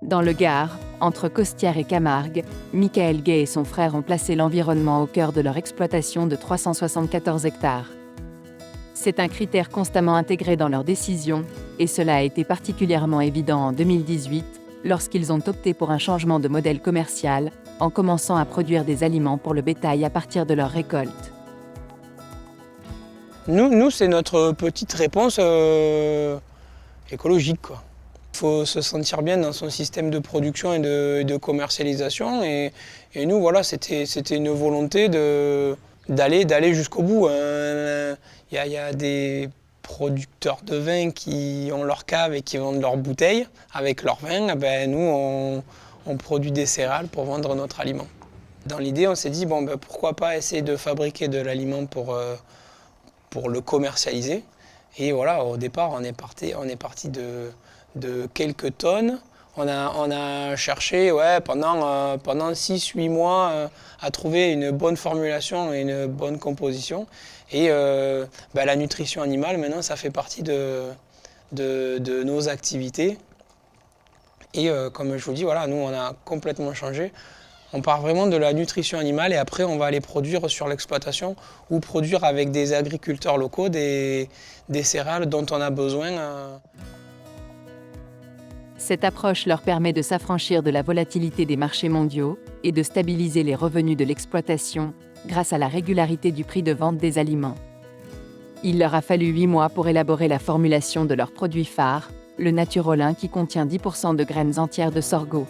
Dans le Gard, entre Costières et Camargue, Michael Gay et son frère ont placé l'environnement au cœur de leur exploitation de 374 hectares. C'est un critère constamment intégré dans leurs décisions, et cela a été particulièrement évident en 2018, lorsqu'ils ont opté pour un changement de modèle commercial, en commençant à produire des aliments pour le bétail à partir de leur récolte. Nous c'est notre petite réponse écologique, quoi. Il faut se sentir bien dans son système de production et de commercialisation. Et nous, voilà, c'était une volonté d'aller jusqu'au bout. Il y a des producteurs de vin qui ont leur cave et qui vendent leurs bouteilles avec leur vin. Ben, nous, on produit des céréales pour vendre notre aliment. Dans l'idée, on s'est dit, bon, ben, pourquoi pas essayer de fabriquer de l'aliment pour le commercialiser. Et voilà, au départ, on est parti de quelques tonnes. On a cherché pendant 6-8 mois à trouver une bonne formulation et une bonne composition. Et la nutrition animale, maintenant, ça fait partie de nos activités. Et comme je vous dis, voilà, nous, on a complètement changé. On part vraiment de la nutrition animale et après on va aller produire sur l'exploitation ou produire avec des agriculteurs locaux des céréales dont on a besoin. Cette approche leur permet de s'affranchir de la volatilité des marchés mondiaux et de stabiliser les revenus de l'exploitation grâce à la régularité du prix de vente des aliments. Il leur a fallu 8 mois pour élaborer la formulation de leur produit phare, le Naturolin qui contient 10% de graines entières de sorgho.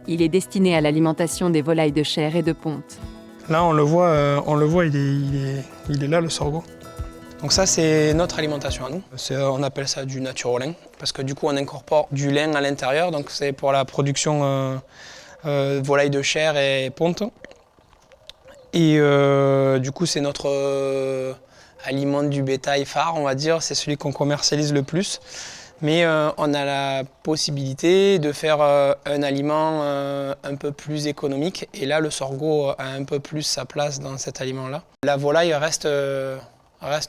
Il est destiné à l'alimentation des volailles de chair et de ponte. Là, on le voit, il est là, le sorgho. Donc ça, c'est notre alimentation à nous. On appelle ça du naturolin, parce que du coup, on incorpore du lin à l'intérieur. Donc c'est pour la production volaille de chair et ponte. Et du coup, c'est notre aliment du bétail phare, on va dire. C'est celui qu'on commercialise le plus. Mais on a la possibilité de faire un aliment un peu plus économique. Et là, le sorgho a un peu plus sa place dans cet aliment-là. La volaille reste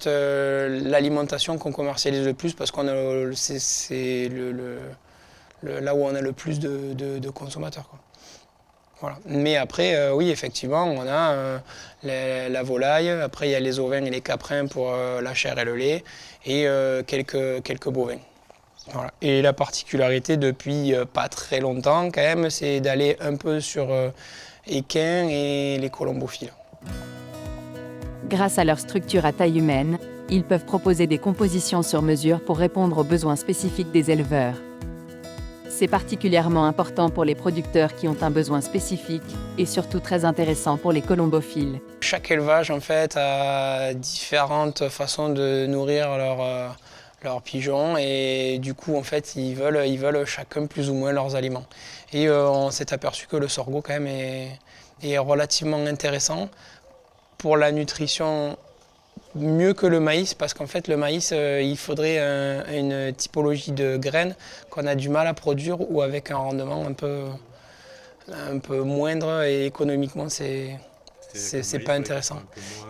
l'alimentation qu'on commercialise le plus parce que c'est là où on a le plus de consommateurs, quoi. Voilà. Mais après, oui, effectivement, on a la volaille. Après, il y a les ovins et les caprins pour la chair et le lait. Et quelques bovins. Voilà. Et la particularité depuis pas très longtemps quand même, c'est d'aller un peu sur équins et les colombophiles. Grâce à leur structure à taille humaine, ils peuvent proposer des compositions sur mesure pour répondre aux besoins spécifiques des éleveurs. C'est particulièrement important pour les producteurs qui ont un besoin spécifique et surtout très intéressant pour les colombophiles. Chaque élevage en fait a différentes façons de nourrir leurs pigeons et du coup en fait ils veulent chacun plus ou moins leurs aliments. Et on s'est aperçu que le sorgho quand même est relativement intéressant pour la nutrition, mieux que le maïs, parce qu'en fait le maïs il faudrait une typologie de graines qu'on a du mal à produire ou avec un rendement un peu moindre et économiquement c'est pas intéressant.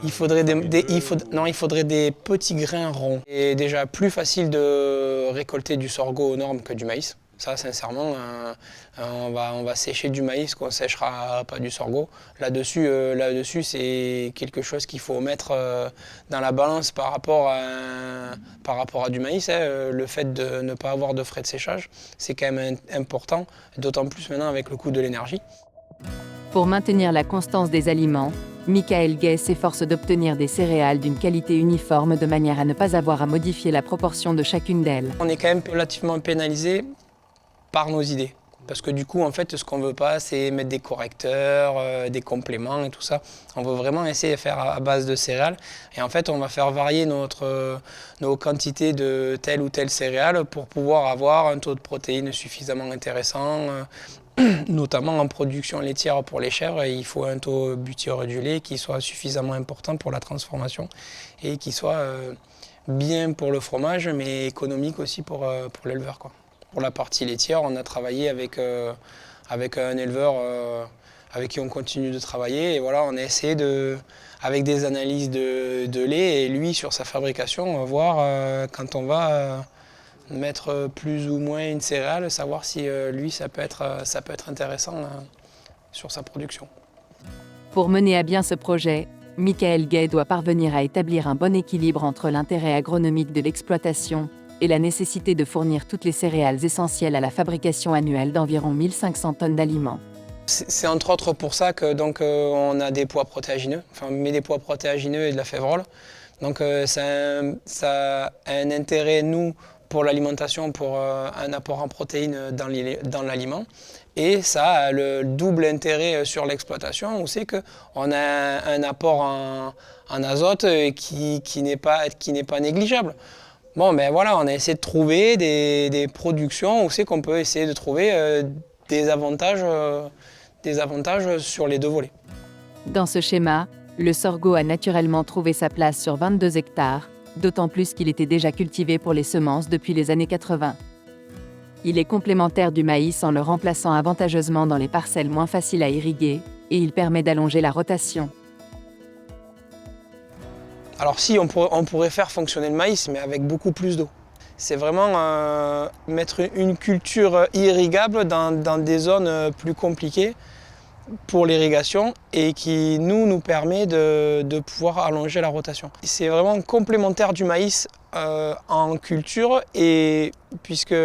Il faudrait il faudrait des petits grains ronds. C'est déjà plus facile de récolter du sorgho aux normes que du maïs. Ça, sincèrement, on va sécher du maïs, qu'on ne séchera pas du sorgho. Là-dessus, c'est quelque chose qu'il faut mettre dans la balance par rapport à du maïs. Le fait de ne pas avoir de frais de séchage, c'est quand même important, d'autant plus maintenant avec le coût de l'énergie. Pour maintenir la constance des aliments, Michael Gay s'efforce d'obtenir des céréales d'une qualité uniforme de manière à ne pas avoir à modifier la proportion de chacune d'elles. On est quand même relativement pénalisé par nos idées. Parce que du coup, en fait, ce qu'on ne veut pas, c'est mettre des correcteurs, des compléments et tout ça. On veut vraiment essayer de faire à base de céréales. Et en fait, on va faire varier nos quantités de telle ou telle céréale pour pouvoir avoir un taux de protéines suffisamment intéressant. Notamment en production laitière pour les chèvres, il faut un taux butyre du lait qui soit suffisamment important pour la transformation et qui soit bien pour le fromage, mais économique aussi pour l'éleveur, quoi. Pour la partie laitière, on a travaillé avec un éleveur avec qui on continue de travailler. Et voilà, on a essayé avec des analyses de lait et lui sur sa fabrication, voir quand on va mettre plus ou moins une céréale, savoir si lui ça peut être intéressant sur sa production. Pour mener à bien ce projet, Michael Gay doit parvenir à établir un bon équilibre entre l'intérêt agronomique de l'exploitation et la nécessité de fournir toutes les céréales essentielles à la fabrication annuelle d'environ 1500 tonnes d'aliments. C'est entre autres pour ça que on a des pois protéagineux, enfin on met des pois protéagineux et de la févrole. Donc ça a un intérêt, nous, pour l'alimentation, pour un apport en protéines dans l'aliment. Et ça a le double intérêt sur l'exploitation, où c'est qu'on a un apport en azote qui n'est pas négligeable. Bon, ben voilà, on a essayé de trouver des productions où c'est qu'on peut essayer de trouver des avantages sur les deux volets. Dans ce schéma, le sorgho a naturellement trouvé sa place sur 22 hectares, d'autant plus qu'il était déjà cultivé pour les semences depuis les années 80. Il est complémentaire du maïs en le remplaçant avantageusement dans les parcelles moins faciles à irriguer, et il permet d'allonger la rotation. Alors si, on pourrait faire fonctionner le maïs, mais avec beaucoup plus d'eau. C'est vraiment mettre une culture irrigable dans des zones plus compliquées pour l'irrigation et qui nous permet de pouvoir allonger la rotation. C'est vraiment complémentaire du maïs en culture, et puisque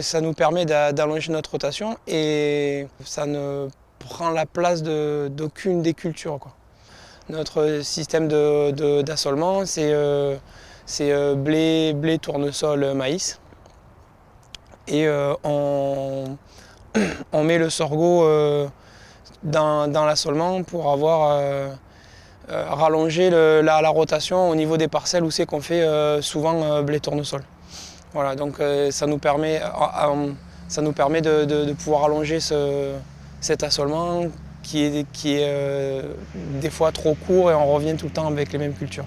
ça nous permet d'allonger notre rotation et ça ne prend la place d'aucune des cultures, quoi. Notre système d'assolement, c'est blé, tournesol, maïs. Et on met le sorgho dans l'assolement pour avoir rallongé la rotation au niveau des parcelles où c'est qu'on fait souvent blé tournesol. Voilà, donc ça nous permet de pouvoir allonger cet assolement qui est des fois trop court, et on revient tout le temps avec les mêmes cultures.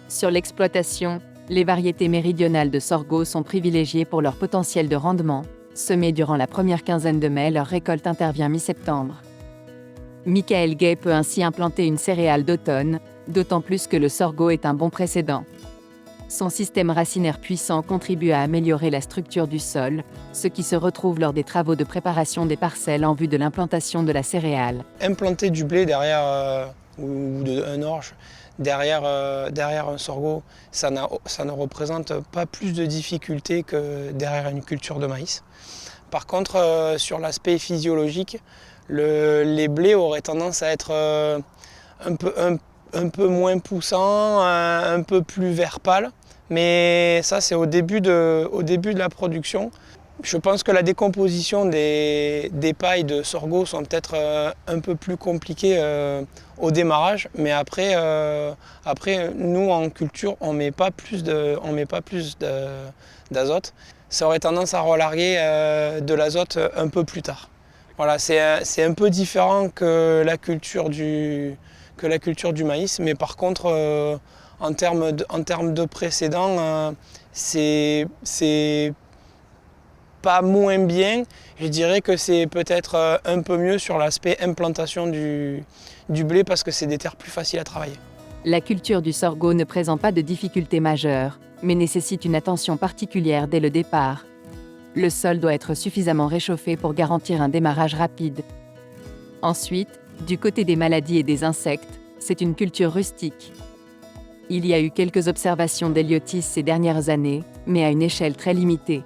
Sur l'exploitation, les variétés méridionales de sorgho sont privilégiées pour leur potentiel de rendement. Semées durant la première quinzaine de mai, leur récolte intervient mi-septembre. Michael Gay peut ainsi implanter une céréale d'automne, d'autant plus que le sorgho est un bon précédent. Son système racinaire puissant contribue à améliorer la structure du sol, ce qui se retrouve lors des travaux de préparation des parcelles en vue de l'implantation de la céréale. Implanter du blé derrière, ou un orge derrière un sorgho, ça ne représente pas plus de difficultés que derrière une culture de maïs. Par contre, sur l'aspect physiologique, les blés auraient tendance à être un peu moins poussants, un peu plus vert pâle. Mais ça, c'est au début de la production. Je pense que la décomposition des pailles de sorgho sont peut-être un peu plus compliquées au démarrage, mais après nous en culture, on met pas plus d'azote. Ça aurait tendance à relarguer de l'azote un peu plus tard. Voilà, c'est un peu différent que la culture du maïs, mais par contre, en termes de précédent, c'est pas moins bien. Je dirais que c'est peut-être un peu mieux sur l'aspect implantation du blé, parce que c'est des terres plus faciles à travailler. La culture du sorgho ne présente pas de difficultés majeures, mais nécessite une attention particulière dès le départ. Le sol doit être suffisamment réchauffé pour garantir un démarrage rapide. Ensuite, du côté des maladies et des insectes, c'est une culture rustique. Il y a eu quelques observations d'héliotis ces dernières années, mais à une échelle très limitée.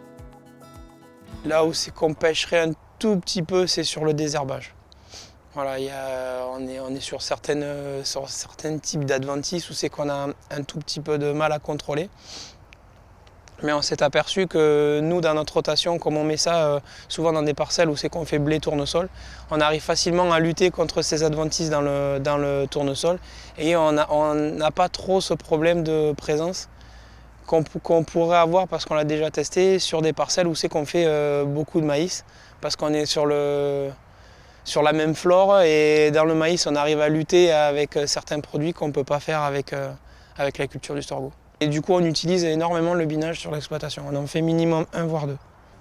Là où c'est qu'on pêcherait un tout petit peu, c'est sur le désherbage. Voilà, on est sur certains types d'adventices où c'est qu'on a un tout petit peu de mal à contrôler. Mais on s'est aperçu que nous, dans notre rotation, comme on met ça souvent dans des parcelles où c'est qu'on fait blé tournesol, on arrive facilement à lutter contre ces adventices dans le tournesol, et on n'a pas trop ce problème de présence qu'on pourrait avoir, parce qu'on l'a déjà testé sur des parcelles où c'est qu'on fait beaucoup de maïs, parce qu'on est sur la même flore, et dans le maïs on arrive à lutter avec certains produits qu'on ne peut pas faire avec la culture du sorgho. Et du coup on utilise énormément le binage sur l'exploitation, on en fait minimum 1 voire 2.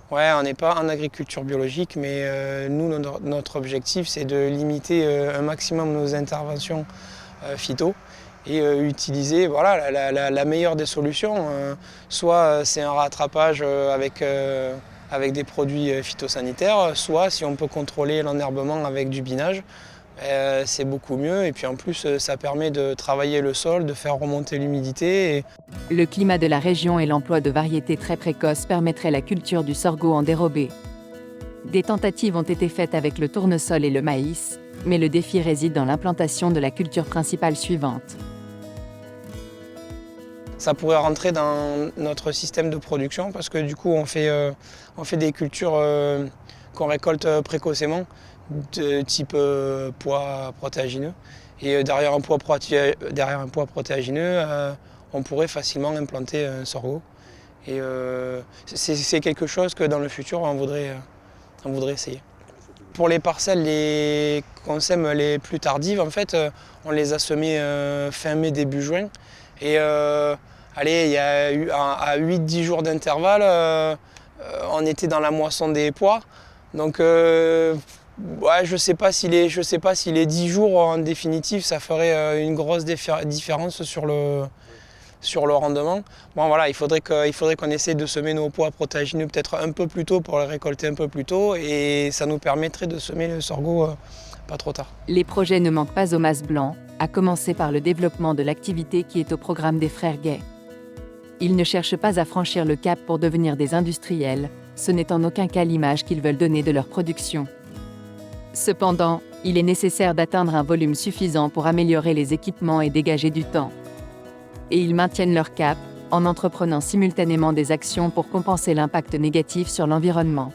Ouais, on n'est pas en agriculture biologique, mais nous, notre objectif, c'est de limiter un maximum nos interventions phyto, et utiliser voilà, la meilleure des solutions. Soit c'est un rattrapage avec des produits phytosanitaires, soit si on peut contrôler l'enherbement avec du binage, c'est beaucoup mieux. Et puis en plus, ça permet de travailler le sol, de faire remonter l'humidité. Le climat de la région et l'emploi de variétés très précoces permettraient la culture du sorgho en dérobé. Des tentatives ont été faites avec le tournesol et le maïs, mais le défi réside dans l'implantation de la culture principale suivante. Ça pourrait rentrer dans notre système de production parce que du coup on fait des cultures qu'on récolte précocement de type pois protéagineux. Et derrière un pois protéagineux, on pourrait facilement implanter un sorgho. Et c'est quelque chose que dans le futur on voudrait essayer. Pour les parcelles qu'on sème les plus tardives, en fait, on les a semées fin mai, début juin. Et il y a eu à 8-10 jours d'intervalle, on était dans la moisson des pois. Donc je ne sais pas si les 10 jours en définitive, ça ferait une grosse différence sur le rendement. Bon voilà, il faudrait qu'on essaie de semer nos pois protéagineux peut-être un peu plus tôt pour les récolter un peu plus tôt et ça nous permettrait de semer le sorgho pas trop tard. Les projets ne manquent pas au mas blanc, à commencer par le développement de l'activité qui est au programme des frères Gay. Ils ne cherchent pas à franchir le cap pour devenir des industriels, ce n'est en aucun cas l'image qu'ils veulent donner de leur production. Cependant, il est nécessaire d'atteindre un volume suffisant pour améliorer les équipements et dégager du temps. Et ils maintiennent leur cap, en entreprenant simultanément des actions pour compenser l'impact négatif sur l'environnement.